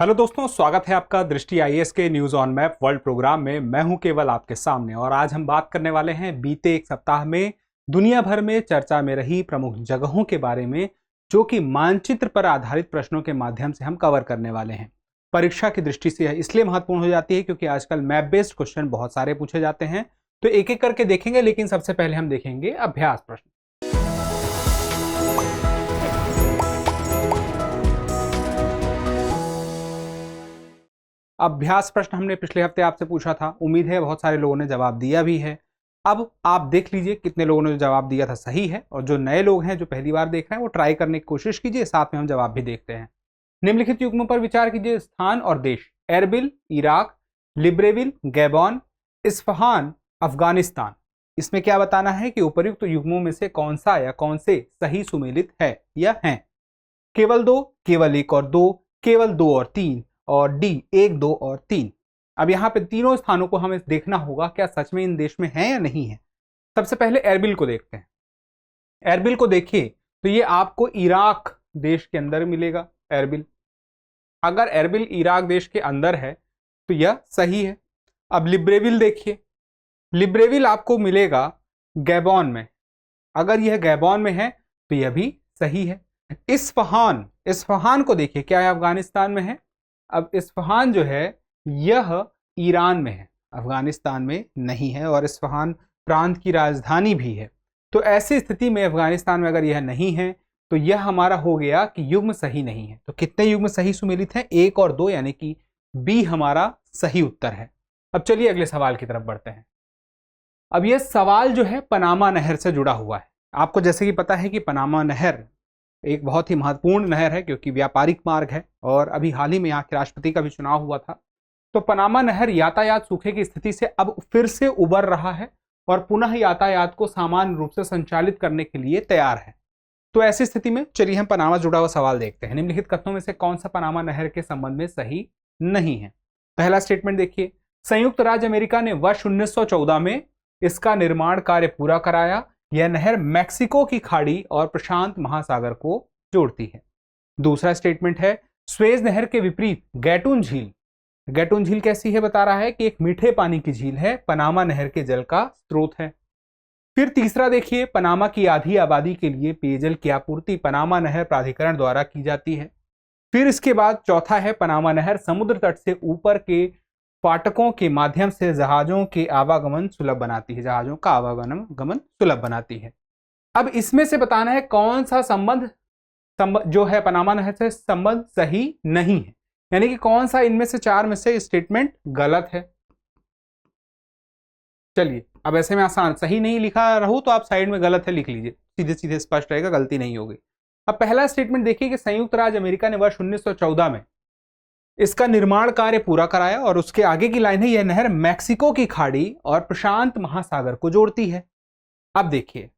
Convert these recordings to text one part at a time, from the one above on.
Hello दोस्तों, स्वागत है आपका दृष्टि आईएएस के news on map world program में। मैं हूं केवल आपके सामने और आज हम बात करने वाले हैं बीते एक सप्ताह में दुनिया भर में चर्चा में रही प्रमुख जगहों के बारे में, जो कि मानचित्र पर आधारित प्रश्नों के माध्यम से हम कवर करने वाले हैं। परीक्षा की दृष्टि से यह इसलिए महत्वपूर्ण हो जाती है क्योंकि आजकल मैप बेस्ड क्वेश्चन बहुत सारे पूछे जाते हैं, तो एक एक करके देखेंगे। लेकिन सबसे पहले हम देखेंगे अभ्यास प्रश्न। अभ्यास प्रश्न हमने पिछले हफ्ते आपसे पूछा था, उम्मीद है बहुत सारे लोगों ने जवाब दिया भी है। अब आप देख लीजिए कितने लोगों ने जो जवाब दिया था सही है, और जो नए लोग हैं जो पहली बार देख रहे हैं वो ट्राई करने की कोशिश कीजिए, साथ में हम जवाब भी देखते हैं। निम्नलिखित युग्मों पर विचार कीजिए। स्थान और देश: Erbil Iraq, Libreville Gabon, Isfahan Afghanistan. इसमें क्या बताना है कि उपर्युक्त युग्मों में से कौन सा या कौन से सही सुमेलित है या हैं। केवल दो, केवल एक और दो, केवल दो और तीन, और डी 1, 2 और 3। अब यहाँ पे तीनों स्थानों को हमें देखना होगा क्या सच में इन देश में है या नहीं है। सबसे पहले एरबिल को देखते हैं। एरबिल को देखिए तो ये आपको इराक देश के अंदर मिलेगा। एरबिल, अगर एरबिल इराक देश के अंदर है तो यह सही है। अब लिब्रेविल देखिए, लिब्रेविल आपको मिलेगा गैबॉन में। अगर यह गैबॉन में है तो यह भी सही है। इस्फहान, इस्फहान को देखिए, क्या यह अफगानिस्तान में है? अब इस्फहान जो है यह ईरान में है, अफगानिस्तान में नहीं है, और इस्फहान प्रांत की राजधानी भी है। तो ऐसी स्थिति में अफगानिस्तान में अगर यह नहीं है तो यह हमारा हो गया कि युग्म सही नहीं है। तो कितने युग्म सही सुमेलित हैं? 1 और 2, यानी कि बी हमारा सही उत्तर है। अब चलिए अगले सवाल की तरफ बढ़ते हैं। अब यह सवाल जो है पनामा नहर से जुड़ा हुआ है। आपको जैसे कि पता है कि पनामा नहर एक बहुत ही महत्वपूर्ण नहर है क्योंकि व्यापारिक मार्ग है, और अभी हाल ही में यहाँ के राष्ट्रपति का भी चुनाव हुआ था। तो पनामा नहर यातायात सूखे की स्थिति से अब फिर से उबर रहा है और पुनः यातायात को सामान्य रूप से संचालित करने के लिए तैयार है। तो ऐसी स्थिति में चलिए हम पनामा जुड़ा हुआ सवाल देखते हैं। निम्नलिखित कथनों में से कौन सा पनामा नहर के संबंध में सही नहीं है? पहला स्टेटमेंट देखिए, संयुक्त राज्य अमेरिका ने वर्ष 1914 में इसका निर्माण कार्य पूरा कराया। यह नहर मैक्सिको की खाड़ी और प्रशांत महासागर को जोड़ती है। दूसरा स्टेटमेंट है, स्वेज नहर के विपरीत गैटून झील। गैटून झील कैसी है? बता रहा है कि एक मीठे पानी की झील है, पनामा नहर के जल का स्रोत है। फिर तीसरा देखिए, पनामा की आधी आबादी के लिए पेयजल की आपूर्ति पनामा नहर प्राधिकरण द्वारा की जाती है। फिर इसके बाद चौथा है, पनामा नहर समुद्र तट से ऊपर के फाटकों के माध्यम से जहाजों के आवागमन सुलभ बनाती है, जहाजों का आवागमन सुलभ बनाती है। अब इसमें से बताना है कौन सा संबंध जो है पनामा नहर से संबंध सही नहीं है, यानी कि कौन सा इनमें से 4 में से स्टेटमेंट गलत है। चलिए, अब ऐसे में आसान, सही नहीं लिखा रहूं तो आप साइड में गलत है लिख लीजिए, सीधे सीधे स्पष्ट रहेगा, गलती नहीं होगी। अब पहला स्टेटमेंट देखिए कि संयुक्त राज्य अमेरिका ने वर्ष 1914 में इसका निर्माण कार्य पूरा कराया, और उसके आगे की लाइन है, यह नहर मैक्सिको की खाड़ी और प्रशांत महासागर को जोड़ती है। अब देखिए,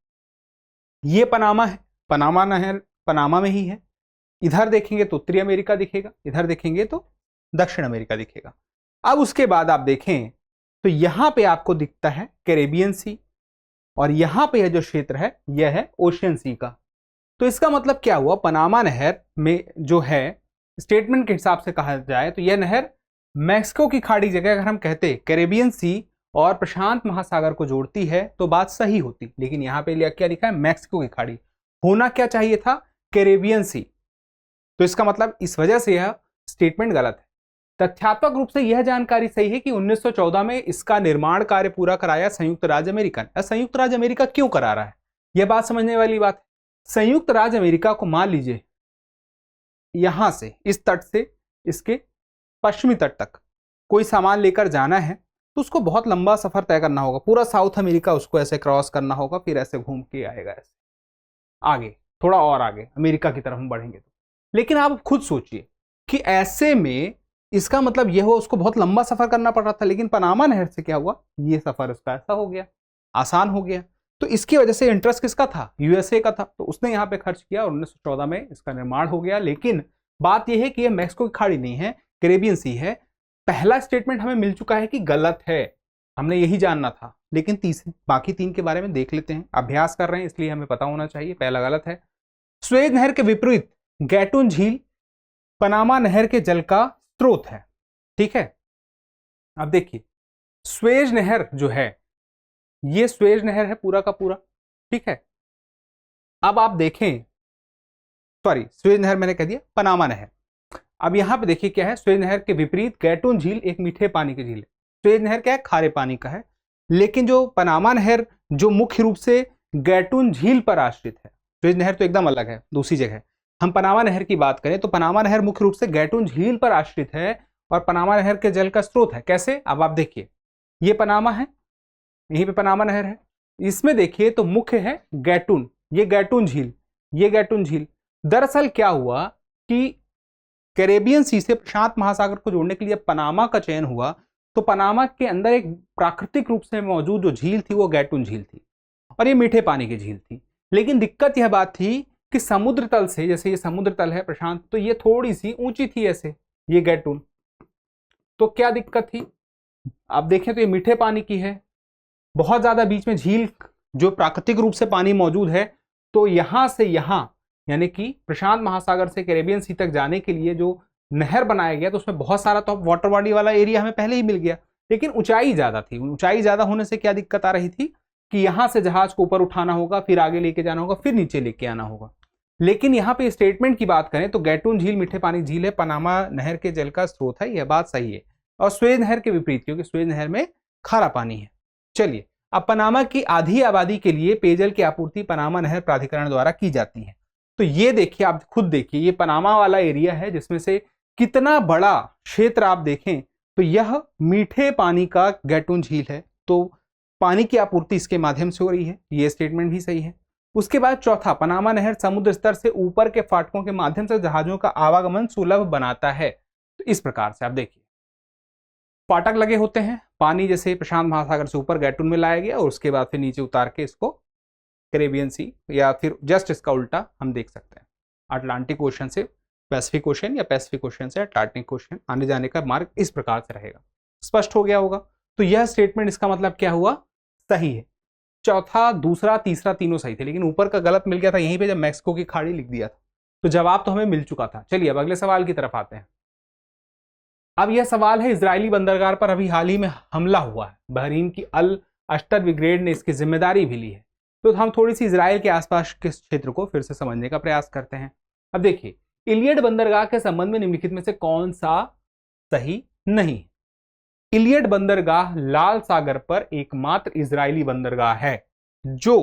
यह पनामा है, पनामा नहर पनामा में ही है। इधर देखेंगे तो उत्तरी अमेरिका दिखेगा, इधर देखेंगे तो दक्षिण अमेरिका दिखेगा। अब उसके बाद आप देखें तो यहां पे आपको दिखता है कैरेबियन सी, और यहां पे यह जो क्षेत्र है यह है ओशियन सी का। तो इसका मतलब क्या हुआ? पनामा नहर में जो है स्टेटमेंट के हिसाब से कहा जाए तो यह नहर मैक्सिको की खाड़ी जगह अगर हम कहते कैरेबियन सी और प्रशांत महासागर को जोड़ती है तो बात सही होती, लेकिन यहाँ पे क्या लिखा है? मैक्सिको की खाड़ी। होना क्या चाहिए था? Caribbean sea. तो इसका मतलब इस वजह से यह स्टेटमेंट गलत है। तथ्यात्मक रूप से यह जानकारी सही है कि 1914 में इसका निर्माण कार्य पूरा कराया संयुक्त राज्य अमेरिका ने। संयुक्त राज्य अमेरिका क्यों करा रहा है, यह बात समझने वाली बात है। संयुक्त राज्य अमेरिका को मान लीजिए यहां से, इस तट से इसके पश्चिमी तट तक कोई सामान लेकर जाना है तो उसको बहुत लंबा सफर तय करना होगा, पूरा साउथ अमेरिका उसको ऐसे क्रॉस करना होगा, फिर ऐसे घूम के आएगा, ऐसे आगे, थोड़ा और आगे अमेरिका की तरफ हम बढ़ेंगे तो। लेकिन आप खुद सोचिए कि ऐसे में इसका मतलब यह हुआ उसको बहुत लंबा सफर करना पड़ रहा था, लेकिन पनामा नहर से क्या हुआ? ये सफर उसका ऐसा हो गया, आसान हो गया। तो इसकी वजह से इंटरेस्ट किसका था? यूएसए का था, तो उसने यहाँ पे खर्च किया और 1914 में इसका निर्माण हो गया। लेकिन बात यह है कि यह मैक्सिको की खाड़ी नहीं है, कैरेबियन सी है। पहला स्टेटमेंट हमें मिल चुका है कि गलत है, हमने यही जानना था, लेकिन बाकी 3 के बारे में देख लेते हैं। अभ्यास कर रहे हैं इसलिए हमें पता होना चाहिए। पहला गलत है। स्वेज नहर के विपरीत गैटून झील पनामा नहर के जल का स्रोत है। ठीक है, अब देखिए स्वेज नहर जो है, ये स्वेज नहर है पूरा का पूरा। ठीक है, अब आप देखें, सॉरी स्वेज नहर मैंने कह दिया, पनामा नहर। अब यहां पे देखिए क्या है, स्वेज नहर के विपरीत गैटून झील एक मीठे पानी की झील है। स्वेज नहर क्या है, खारे पानी का है, लेकिन जो पनामा नहर जो मुख्य रूप से गैटून झील पर आश्रित है, स्वेज नहर तो एकदम अलग है, दूसरी जगह। हम पनामा नहर की बात करें तो पनामा नहर मुख्य रूप से गैटून झील पर आश्रित है और पनामा नहर के जल का स्रोत है। कैसे, अब आप देखिए, ये पनामा है, यहीं पे पनामा नहर है, इसमें देखिए तो मुख्य है गैटून, ये गैटून झील, ये गैटून झील। दरअसल क्या हुआ कि कैरेबियन सी से प्रशांत महासागर को जोड़ने के लिए पनामा का चयन हुआ, तो पनामा के अंदर एक प्राकृतिक रूप से मौजूद जो झील थी वो गैटून झील थी और ये मीठे पानी की झील थी। लेकिन दिक्कत यह बात थी कि समुद्र तल से, जैसे ये समुद्र तल है प्रशांत, तो ये थोड़ी सी ऊंची थी ऐसे, ये गैटून, तो क्या दिक्कत थी, आप देखें तो ये मीठे पानी की है, बहुत ज्यादा बीच में झील जो प्राकृतिक रूप से पानी मौजूद है, तो यहां से यहां यानी कि प्रशांत महासागर से कैरेबियन सी तक जाने के लिए जो नहर बनाया गया तो उसमें बहुत सारा तो वाटर बॉडी वाला एरिया हमें पहले ही मिल गया, लेकिन ऊंचाई ज्यादा थी। ऊंचाई ज्यादा होने से क्या दिक्कत आ रही थी कि यहां से जहाज को ऊपर उठाना होगा, फिर आगे लेके जाना होगा, फिर नीचे लेके आना होगा। लेकिन यहाँ पे स्टेटमेंट की बात करें तो गैटून झील मीठे पानी झील है, पनामा नहर के जल का स्रोत है, यह बात सही है, और स्वेज नहर के विपरीत, क्योंकि स्वेज नहर में खारा पानी है। चलिए, अब पनामा की आधी आबादी के लिए पेयजल की आपूर्ति पनामा नहर प्राधिकरण द्वारा की जाती है। तो ये देखिए, आप खुद देखिए, ये पनामा वाला एरिया है जिसमें से कितना बड़ा क्षेत्र आप देखें तो यह मीठे पानी का गैटून झील है, तो पानी की आपूर्ति इसके माध्यम से हो रही है, ये स्टेटमेंट भी सही है। उसके बाद चौथा, पनामा नहर समुद्र स्तर से ऊपर के फाटकों के माध्यम से जहाजों का आवागमन सुलभ बनाता है। तो इस प्रकार से आप देखिए, फाटक लगे होते हैं, पानी जैसे प्रशांत महासागर से ऊपर गैटून में लाया गया और उसके बाद फिर नीचे उतार के इसको कैरेबियन सी, या फिर जस्ट इसका उल्टा हम देख सकते हैं, अटलांटिक ओशन से पैसिफिक ओशन या पैसिफिक ओशन से अटलांटिक ओशन आने जाने का मार्ग इस प्रकार से रहेगा। स्पष्ट हो गया होगा। तो यह स्टेटमेंट इसका मतलब क्या हुआ, सही है। चौथा, दूसरा, तीसरा तीनों सही थे, लेकिन ऊपर का गलत मिल गया था यहीं पे जब मैक्सिको की खाड़ी लिख दिया था। तो जवाब तो हमें मिल चुका था। चलिए अब अगले सवाल की तरफ आते हैं। अब यह सवाल है, इजरायली बंदरगाह पर अभी हाल ही में हमला हुआ है, बहरीन की अल अश्तर ब्रिगेड ने इसकी जिम्मेदारी भी ली है। तो हम थोड़ी सी इजराइल के आसपास के क्षेत्र को फिर से समझने का प्रयास करते हैं। अब देखिए, इलियड बंदरगाह के संबंध में निम्नलिखित में से कौन सा सही नहीं। इलियड बंदरगाह लाल सागर पर एकमात्र इजरायली बंदरगाह है जो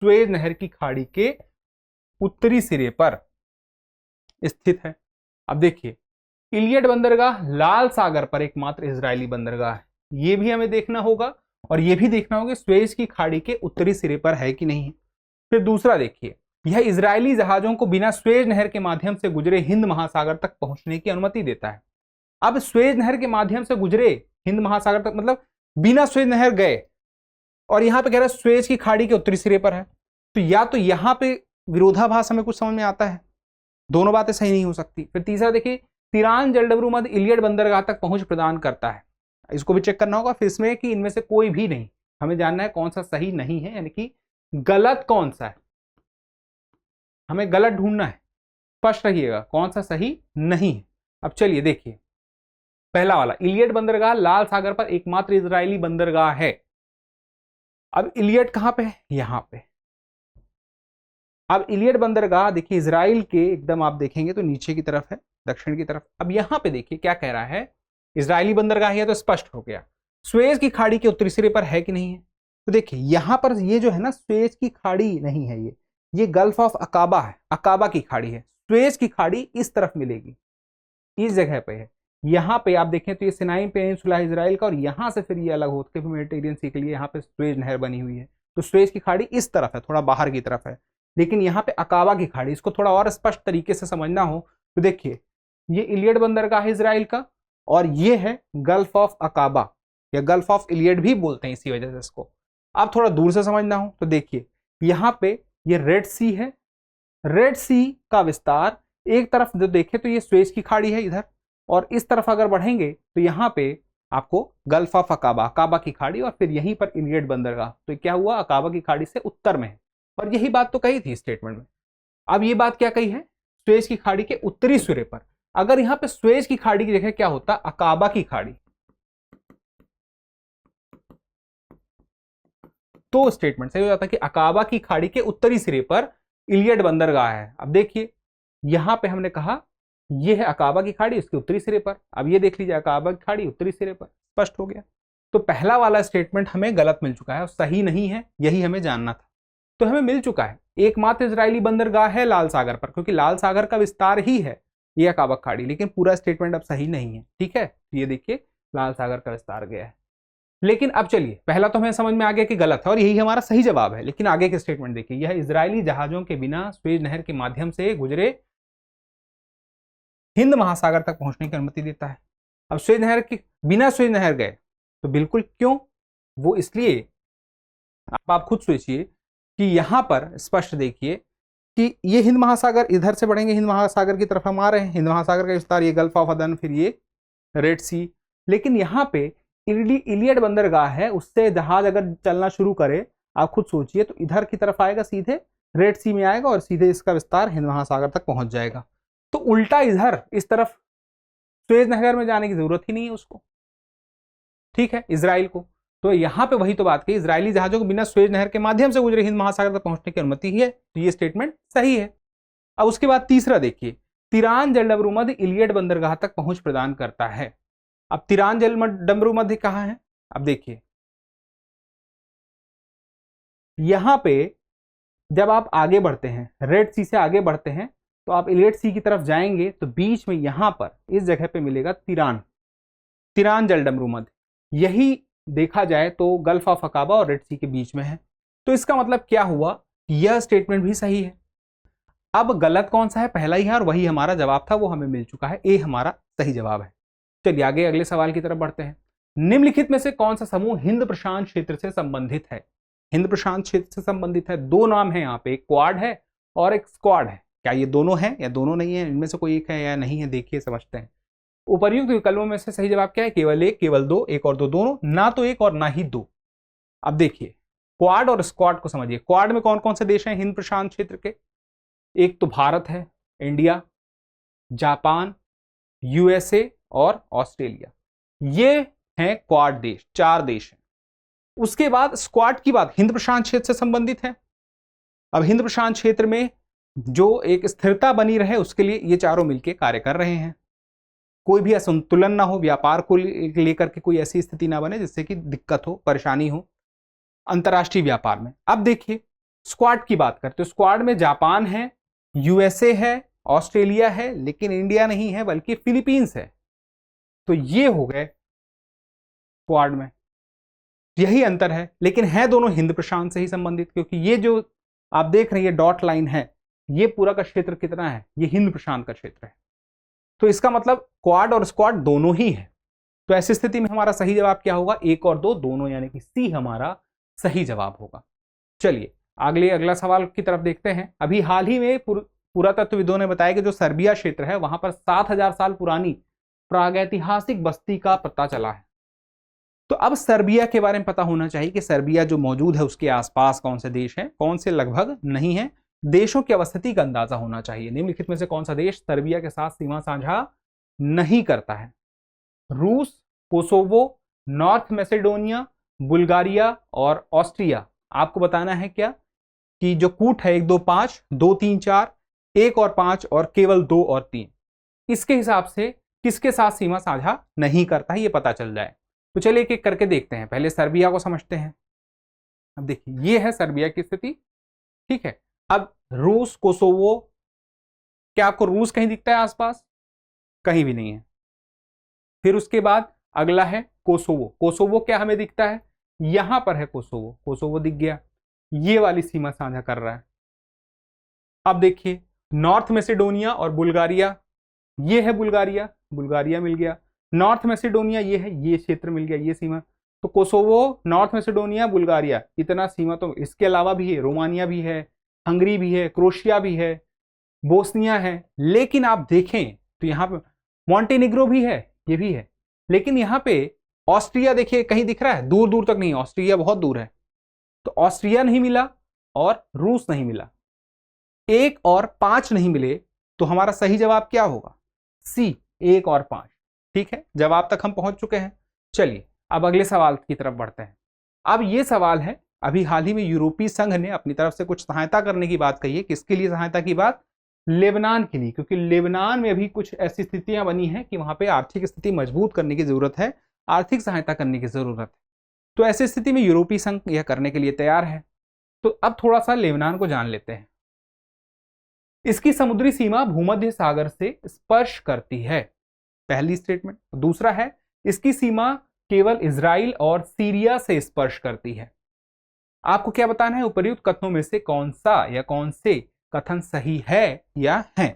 स्वेज नहर की खाड़ी के उत्तरी सिरे पर स्थित है। अब देखिए, इलियड बंदरगाह लाल सागर पर एकमात्र इजरायली बंदरगाह है, यह भी हमें देखना होगा, और यह भी देखना होगा स्वेज की खाड़ी के उत्तरी सिरे पर है कि नहीं है। फिर दूसरा देखिए, यह इजरायली जहाजों को बिना स्वेज नहर के माध्यम से गुजरे हिंद महासागर तक पहुंचने की अनुमति देता है। अब स्वेज नहर के माध्यम से गुजरे हिंद महासागर तक मतलब बिना स्वेज नहर गए, और यहां पे कह रहा है स्वेज की खाड़ी के उत्तरी सिरे पर है, तो या तो यहां पे विरोधाभास हमें कुछ समझ में आता है, दोनों बातें सही नहीं हो सकती। फिर तीसरा देखिए, तिरान जलडमरू मध्य इलियड बंदरगाह तक पहुंच प्रदान करता है, इसको भी चेक करना होगा फिर इसमें कि इनमें से कोई भी नहीं, हमें जानना है कौन सा सही नहीं है, यानी कि गलत कौन सा है, हमें गलत ढूंढना है। स्पष्ट रहिएगा कौन सा सही नहीं है। अब चलिए देखिए, पहला वाला, इलियड बंदरगाह लाल सागर पर एकमात्र इजरायली बंदरगाह है। अब इलियड कहां पे है, यहां पे। अब इलियड बंदरगाह देखिए इजराइल के एकदम आप देखेंगे तो नीचे की तरफ है, दक्षिण की तरफ। अब यहां पे देखिए क्या कह रहा है, इजरायली बंदरगाह है तो स्पष्ट हो गया। स्वेज की खाड़ी के उत्तरी सिरे पर है कि नहीं है, तो देखिए यहां पर ये जो है ना, स्वेज की खाड़ी नहीं है, ये गल्फ ऑफ अकाबा है, अकाबा की खाड़ी है। स्वेज की खाड़ी इस तरफ मिलेगी, इस जगह पे है। यहाँ पे आप देखें तो ये सिनाई पेनिनसुला है इजराइल का, और यहाँ से फिर ये अलग होकर फिर मेडिटेरियन सी के लिए यहाँ पे स्वेज नहर बनी हुई है। तो स्वेज की खाड़ी इस तरफ है, थोड़ा बाहर की तरफ है, लेकिन यहाँ पे अकाबा की खाड़ी, इसको थोड़ा और स्पष्ट तरीके से समझना हो तो देखिए, ये इलियड बंदरगाह है इजराइल का, और ये है गल्फ ऑफ अकाबा, या गल्फ ऑफ इलियड भी बोलते हैं इसी वजह से इसको। आप थोड़ा दूर से समझना हो तो देखिए, यहाँ पे ये रेड सी है, रेड सी का विस्तार एक तरफ जो देखे तो ये स्वेज की खाड़ी है इधर, और इस तरफ अगर बढ़ेंगे तो यहाँ पे आपको गल्फ ऑफ अकाबा, अकाबा की खाड़ी, और फिर यहीं पर इलियड बंदरगाह। तो क्या हुआ, अकाबा की खाड़ी से उत्तर में है, और यही बात तो कही थी स्टेटमेंट में। अब ये बात क्या कही है, स्वेज की खाड़ी के उत्तरी सिरे पर। अगर यहां पे स्वेज की खाड़ी की जगह क्या होता, अकाबा की खाड़ी, तो स्टेटमेंट सही हो जाता कि अकाबा की खाड़ी के उत्तरी सिरे पर इलियड बंदरगाह है। अब देखिए यहां पे हमने कहा यह है अकाबा की खाड़ी, उसके उत्तरी सिरे पर। अब ये देख लीजिए अकाबा की खाड़ी उत्तरी सिरे पर, स्पष्ट हो गया। तो पहला वाला स्टेटमेंट हमें गलत मिल चुका है और सही नहीं है, यही हमें जानना था। तो हमें मिल चुका है एकमात्र इजरायली बंदरगाह है लाल सागर पर, क्योंकि लाल सागर का विस्तार ही है ये अकाबा खाड़ी, लेकिन पूरा स्टेटमेंट अब सही नहीं है। ठीक है, ये देखिए लाल सागर का विस्तार गया है। लेकिन अब चलिए, पहला तो हमें समझ में आ गया कि गलत है और यही हमारा सही जवाब है, लेकिन आगे के स्टेटमेंट देखिए, यह इजरायली जहाजों के बिना स्वेज नहर के माध्यम से गुजरे हिंद महासागर तक पहुंचने की अनुमति देता है। अब स्वेज नहर की बिना स्वेज नहर गए तो बिल्कुल क्यों, वो इसलिए, अब आप खुद सोचिए कि यहां पर स्पष्ट देखिए कि ये हिंद महासागर, इधर से बढ़ेंगे हिंद महासागर की तरफ हम आ रहे हैं, हिंद महासागर का विस्तार, ये गल्फ ऑफ अदन, फिर ये रेड सी, लेकिन यहाँ पे इलियड बंदरगाह है, उससे जहाज अगर चलना शुरू करे, आप खुद सोचिए, तो इधर की तरफ आएगा, सीधे रेड सी में आएगा और सीधे इसका विस्तार हिंद महासागर तक पहुंच जाएगा। तो उल्टा इधर इस तरफ सुएज नहर में जाने की जरूरत ही नहीं है उसको, ठीक है, इजराइल को। तो यहाँ पे वही तो बात की, इजरायली जहाजों को बिना सुएज नहर के माध्यम से गुजरे हिंद महासागर तक पहुंचने की अनुमति ही है, तो ये स्टेटमेंट सही है। अब उसके बाद तीसरा देखिए, तिरान जलडमरूमध्य इलियड बंदरगाह तक पहुंच प्रदान करता है। अब तिरान जलडमरूमध्य कहां है, अब देखिए यहां पे जब आप आगे बढ़ते हैं, रेड सी से आगे बढ़ते हैं, तो आप इलियड सी की तरफ जाएंगे तो बीच में यहां पर इस जगह पे मिलेगा तिरान जलडमरूमध्य, यही देखा जाए तो गल्फ ऑफ अकाबा और रेड सी के बीच में है। तो इसका मतलब क्या हुआ, यह स्टेटमेंट भी सही है। अब गलत कौन सा है, पहला ही है और वही हमारा जवाब था, वो हमें मिल चुका है, ए हमारा सही जवाब है। चलिए आगे अगले सवाल की तरफ बढ़ते हैं। निम्नलिखित में से कौन सा समूह हिंद प्रशांत क्षेत्र से संबंधित है, हिंद प्रशांत क्षेत्र से संबंधित है। दो नाम है यहाँ पे, एक क्वाड है और एक स्क्वाड है। क्या ये दोनों हैं या दोनों नहीं है, इनमें से कोई एक है या नहीं है, देखिए समझते हैं। उपर्युक्त विकल्पों में से सही जवाब क्या है, केवल एक, केवल दो, एक और दो, दोनों, ना तो एक और ना ही दो। अब देखिए क्वाड और स्क्वाड को समझिए। क्वाड में कौन कौन से देश हैं हिंद प्रशांत क्षेत्र के, एक तो भारत है, इंडिया, जापान, यूएसए और ऑस्ट्रेलिया, ये हैं क्वाड देश, 4 देश हैं। उसके बाद स्क्वाड की बात हिंद प्रशांत क्षेत्र से संबंधित है। अब हिंद प्रशांत क्षेत्र में जो एक स्थिरता बनी रहे उसके लिए ये चारों मिलकर कार्य कर रहे हैं, कोई भी असंतुलन ना हो, व्यापार को लेकर के कोई ऐसी स्थिति ना बने जिससे कि दिक्कत हो, परेशानी हो अंतरराष्ट्रीय व्यापार में। अब देखिए स्क्वाड की बात करते हो, स्क्वाड में जापान है, यूएसए है, ऑस्ट्रेलिया है, लेकिन इंडिया नहीं है बल्कि फिलीपींस है। तो ये हो गए क्वाड में, यही अंतर है, लेकिन है दोनों हिंद प्रशांत से ही संबंधित, क्योंकि ये जो आप देख रहे हैं ये डॉट लाइन है, ये पूरा का क्षेत्र कितना है, ये हिंद प्रशांत का क्षेत्र है। तो इसका मतलब क्वाड और स्क्वाड दोनों ही है। तो ऐसी स्थिति में हमारा सही जवाब क्या होगा, एक और दो, दोनों, यानी कि सी हमारा सही जवाब होगा। चलिए अगला सवाल की तरफ देखते हैं। अभी हाल ही में पुरातत्वविदों ने बताया कि जो सर्बिया क्षेत्र है वहां पर 7000 साल पुरानी प्रागैतिहासिक बस्ती का पता चला है। तो अब सर्बिया के बारे में पता होना चाहिए कि सर्बिया जो मौजूद है उसके आसपास कौन से देश हैं, कौन से लगभग नहीं है, देशों की अवस्थिति का अंदाजा होना चाहिए। निम्नलिखित में से कौन सा देश सर्बिया के साथ सीमा साझा नहीं करता है, रूस, कोसोवो, नॉर्थ मैसेडोनिया, बुल्गारिया और ऑस्ट्रिया। आपको बताना है क्या कि जो कूट है 1 2 5, 2 3 4, 1 और 5 और केवल 2 और 3, इसके हिसाब से किसके साथ सीमा साझा नहीं करता है ये पता चल जाए। तो चलिए एक एक करके देखते हैं। पहले सर्बिया को समझते हैं। अब देखिए ये है सर्बिया की स्थिति, ठीक है। अब रूस, कोसोवो, क्या आपको रूस कहीं दिखता है आसपास, कहीं भी नहीं है। फिर उसके बाद अगला है कोसोवो। कोसोवो क्या हमें दिखता है, यहां पर है कोसोवो, कोसोवो दिख गया, ये वाली सीमा साझा कर रहा है। अब देखिए नॉर्थ मैसेडोनिया और बुल्गारिया, ये है बुल्गारिया, बुल्गारिया मिल गया। नॉर्थ मैसेडोनिया ये है, ये क्षेत्र मिल गया, ये सीमा। तो कोसोवो, नॉर्थ मैसेडोनिया, बुल्गारिया, इतना सीमा। तो इसके अलावा भी है, रोमानिया भी है, हंगरी भी है, क्रोशिया भी है, बोस्निया है। लेकिन आप देखें तो यहाँ पे मॉन्टेनिग्रो भी है, ये भी है, लेकिन यहाँ पे ऑस्ट्रिया देखिए कहीं दिख रहा है, दूर दूर तक नहीं, ऑस्ट्रिया बहुत दूर है। तो ऑस्ट्रिया नहीं मिला और रूस नहीं मिला, 1 और 5 नहीं मिले। तो हमारा सही जवाब क्या होगा, सी 1 और 5। ठीक है, जवाब तक हम पहुंच चुके हैं। चलिए अब अगले सवाल की तरफ बढ़ते हैं। अब ये सवाल है, अभी हाल ही में यूरोपीय संघ ने अपनी तरफ से कुछ सहायता करने की बात कही है। किसके लिए सहायता की बात? लेबनान के लिए, क्योंकि लेबनान में अभी कुछ ऐसी स्थितियां बनी हैं कि वहां पे आर्थिक स्थिति मजबूत करने की जरूरत है, आर्थिक सहायता करने की जरूरत है। तो ऐसी स्थिति में यूरोपीय संघ यह करने के लिए तैयार है। तो अब थोड़ा सा लेबनान को जान लेते हैं। इसकी समुद्री सीमा भूमध्य सागर से स्पर्श करती है, पहली स्टेटमेंट। दूसरा है, इसकी सीमा केवल इजराइल और सीरिया से स्पर्श करती है। आपको क्या बताना है? उपर्युक्त कथनों में से कौन सा या कौन से कथन सही है या है।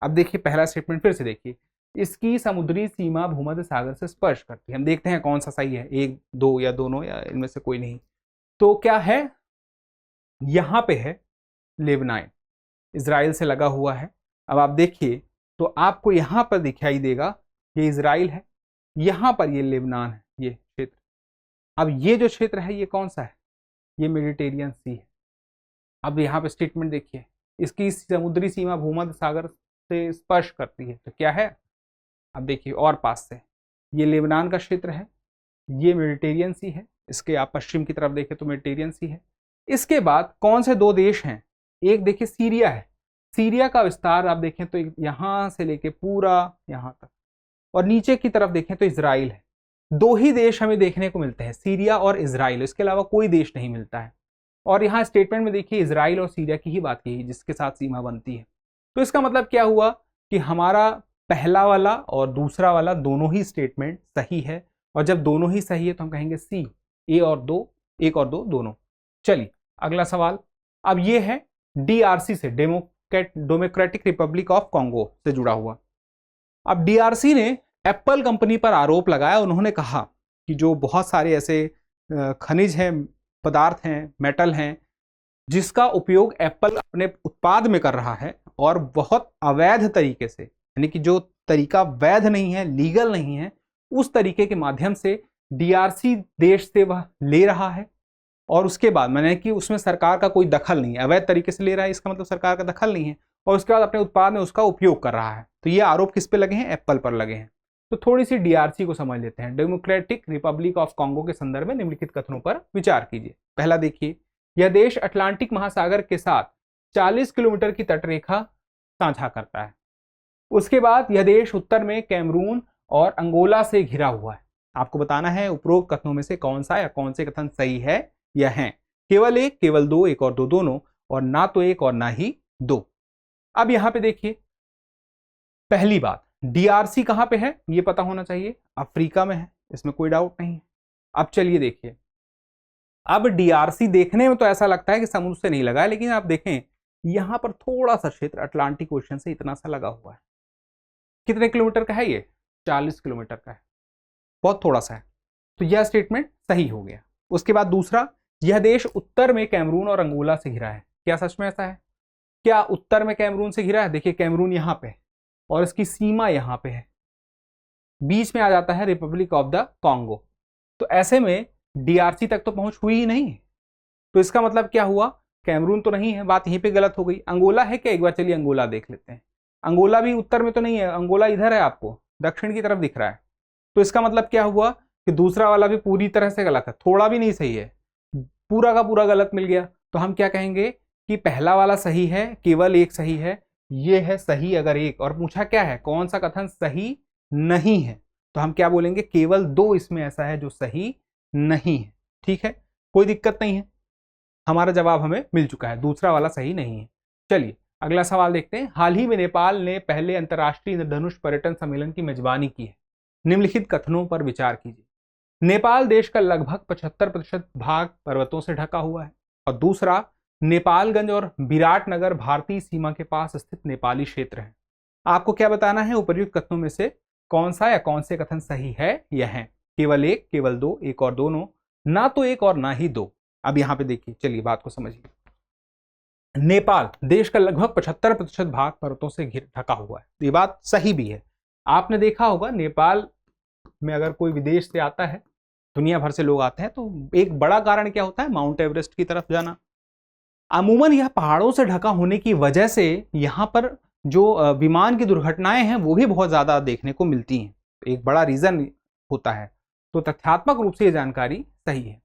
अब देखिए पहला स्टेटमेंट फिर से देखिए, इसकी समुद्री सीमा भूमध्य सागर से स्पर्श करती है। हम देखते हैं कौन सा सही है, एक, दो या दोनों, या इनमें से कोई नहीं। तो क्या है? यहां पे है लेबनान, इजराइल से लगा हुआ है। अब आप देखिए तो आपको यहां पर दिखाई देगा ये इजराइल है, यहां पर ये लेबनान है, ये क्षेत्र। अब ये जो क्षेत्र है ये कौन सा है? ये मेडिटेरियन सी है। अब यहाँ पे स्टेटमेंट देखिए, इसकी समुद्री सीमा भूमध्य सागर से स्पर्श करती है, तो क्या है? अब देखिए और पास से, ये लेबनान का क्षेत्र है, ये मेडिटेरियन सी है, इसके आप पश्चिम की तरफ देखें तो मेडिटेरियन सी है। इसके बाद कौन से दो देश हैं? एक देखिए सीरिया है, सीरिया का विस्तार आप देखें तो यहां से लेके पूरा यहां तक, और नीचे की तरफ देखें तो इजराइल है। दो ही देश हमें देखने को मिलते हैं, सीरिया और इजराइल, इसके अलावा कोई देश नहीं मिलता है। और यहाँ स्टेटमेंट में देखिए इजराइल और सीरिया की ही बात की है जिसके साथ सीमा बनती है। तो इसका मतलब क्या हुआ कि हमारा पहला वाला और दूसरा वाला दोनों ही स्टेटमेंट सही है, और जब दोनों ही सही है तो हम कहेंगे सी, ए और दो, एक और दो दोनों। चलिए अगला सवाल। अब ये है डीआरसी से, डेमोक्रेटिक रिपब्लिक ऑफ कॉन्गो से जुड़ा हुआ। अब डीआरसी ने एप्पल कंपनी पर आरोप लगाया। उन्होंने कहा कि जो बहुत सारे ऐसे खनिज हैं, पदार्थ हैं, मेटल हैं, जिसका उपयोग एप्पल अपने उत्पाद में कर रहा है और बहुत अवैध तरीके से, यानी कि जो तरीका वैध नहीं है, लीगल नहीं है, उस तरीके के माध्यम से डीआरसी देश से वह ले रहा है। और उसके बाद मैंने कि उसमें सरकार का कोई दखल नहीं है, अवैध तरीके से ले रहा है, इसका मतलब सरकार का दखल नहीं है, और उसके बाद अपने उत्पाद में उसका उपयोग कर रहा है। तो ये आरोप किस पे लगे हैं? एप्पल पर लगे हैं। तो थोड़ी सी डीआरसी को समझ लेते हैं। डेमोक्रेटिक रिपब्लिक ऑफ कॉन्गो के संदर्भ में निम्नलिखित कथनों पर विचार कीजिए। पहला देखिए, यह देश अटलांटिक महासागर के साथ 40 किलोमीटर की तटरेखा साझा करता है। उसके बाद यह देश उत्तर में कैमरून और अंगोला से घिरा हुआ है। आपको बताना है उपरोक्त कथनों में से कौन सा या कौन से कथन सही है या है। केवल एक, केवल दो, एक और दो दोनों, और ना तो एक और ना ही दो। अब यहां पे देखिए, पहली बात, डीआरसी कहां पे है ये पता होना चाहिए, अफ्रीका में है, इसमें कोई डाउट नहीं है। अब चलिए देखिए, अब डीआरसी देखने में तो ऐसा लगता है कि समुद्र से नहीं लगा है, लेकिन आप देखें यहां पर थोड़ा सा क्षेत्र अटलांटिक ओशन से इतना सा लगा हुआ है। कितने किलोमीटर का है ये? 40 किलोमीटर का है, बहुत थोड़ा सा है। तो यह स्टेटमेंट सही हो गया। उसके बाद दूसरा, यह देश उत्तर में कैमरून और अंगोला से घिरा है। क्या सच में ऐसा है? क्या उत्तर में कैमरून से घिरा है? देखिए कैमरून यहां पे और इसकी सीमा यहां पे है, बीच में आ जाता है रिपब्लिक ऑफ द कॉन्गो। तो ऐसे में डीआरसी तक तो पहुंच हुई ही नहीं। तो इसका मतलब क्या हुआ? कैमरून तो नहीं है, बात यहीं पे गलत हो गई। अंगोला है क्या? एक बार चलिए अंगोला देख लेते हैं। अंगोला भी उत्तर में तो नहीं है, अंगोला इधर है, आपको दक्षिण की तरफ दिख रहा है। तो इसका मतलब क्या हुआ कि दूसरा वाला भी पूरी तरह से गलत है, थोड़ा भी नहीं सही है, पूरा का पूरा गलत मिल गया। तो हम क्या कहेंगे कि पहला वाला सही है, केवल एक सही है, ये है सही अगर एक। और पूछा क्या है, कौन सा कथन सही नहीं है, तो हम क्या बोलेंगे? केवल दो इसमें ऐसा है जो सही नहीं है। ठीक है, कोई दिक्कत नहीं है, हमारा जवाब हमें मिल चुका है, दूसरा वाला सही नहीं है। चलिए अगला सवाल देखते हैं। हाल ही में नेपाल ने पहले अंतर्राष्ट्रीय इंद्रधनुष पर्यटन सम्मेलन की मेजबानी की है। निम्नलिखित कथनों पर विचार कीजिए। नेपाल देश का लगभग 75% भाग पर्वतों से ढका हुआ है, और दूसरा, नेपालगंज और विराटनगर भारतीय सीमा के पास स्थित नेपाली क्षेत्र है। आपको क्या बताना है? उपर्युक्त कथनों में से कौन सा या कौन से कथन सही है या है। केवल एक, केवल दो, एक और दोनों, ना तो एक और ना ही दो। अब यहां पे देखिए, चलिए बात को समझिए। नेपाल देश का लगभग 75% भाग पर्वतों से ढका हुआ है, ये बात सही भी है। आपने देखा होगा नेपाल में अगर कोई विदेश से आता है, दुनिया भर से लोग आते हैं, तो एक बड़ा कारण क्या होता है? माउंट एवरेस्ट की तरफ जाना। अमूमन यह पहाड़ों से ढका होने की वजह से यहां पर जो विमान की दुर्घटनाएं हैं वो भी बहुत ज़्यादा देखने को मिलती हैं। एक बड़ा रीज़न होता है। तो तथ्यात्मक रूप से ये जानकारी सही है।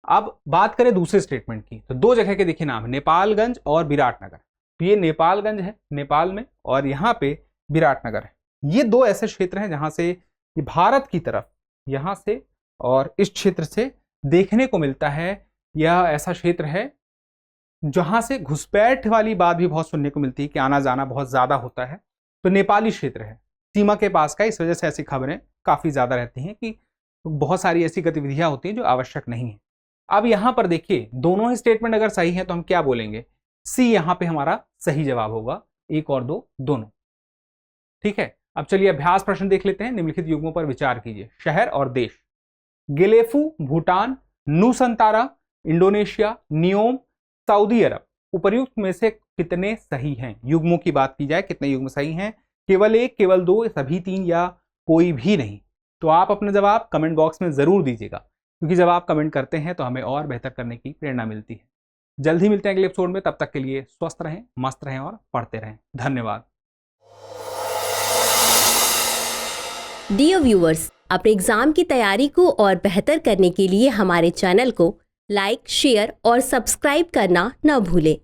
अब बात करें दूसरे स्टेटमेंट की, तो दो जगह के देखिए नाम है, नेपालगंज और विराटनगर। तो ये नेपालगंज है नेपाल में, और यहाँ पे विराटनगर है। ये दो ऐसे क्षेत्र हैं जहाँ से ये भारत की तरफ, यहाँ से और इस क्षेत्र से देखने को मिलता है। यह ऐसा क्षेत्र है जहाँ से घुसपैठ वाली बात भी बहुत सुनने को मिलती है कि आना जाना बहुत ज़्यादा होता है। तो नेपाली क्षेत्र है, सीमा के पास का, इस वजह से ऐसी खबरें काफ़ी ज़्यादा रहती हैं कि बहुत सारी ऐसी गतिविधियां होती हैं जो आवश्यक नहीं है। अब यहाँ पर देखिए दोनों ही स्टेटमेंट अगर सही है तो हम क्या बोलेंगे, सी यहाँ पे हमारा सही जवाब होगा, 1 और 2 दोनों। ठीक है, अब चलिए अभ्यास प्रश्न देख लेते हैं। निम्नलिखित युग्मों पर विचार कीजिए। शहर और देश, Gelephu Bhutan, Nusantara Indonesia, Neom Saudi Arab. उपर्युक्त में से कितने सही हैं? युग्मों की बात की जाए, कितने युग्म सही हैं? केवल 1, केवल 2, सभी 3 या कोई भी नहीं? तो आप अपने जवाब कमेंट बॉक्स में ज़रूर दीजिएगा, क्योंकि जब आप कमेंट करते हैं तो हमें और बेहतर करने की प्रेरणा मिलती है। जल्द ही मिलते हैं अगले एपिसोड में, तब तक के लिए स्वस्थ रहें, मस्त रहें और पढ़ते रहें। धन्यवाद। डियर व्यूअर्स, अपने एग्जाम की तैयारी को और बेहतर करने के लिए हमारे चैनल को लाइक, शेयर और सब्सक्राइब करना न भूलें।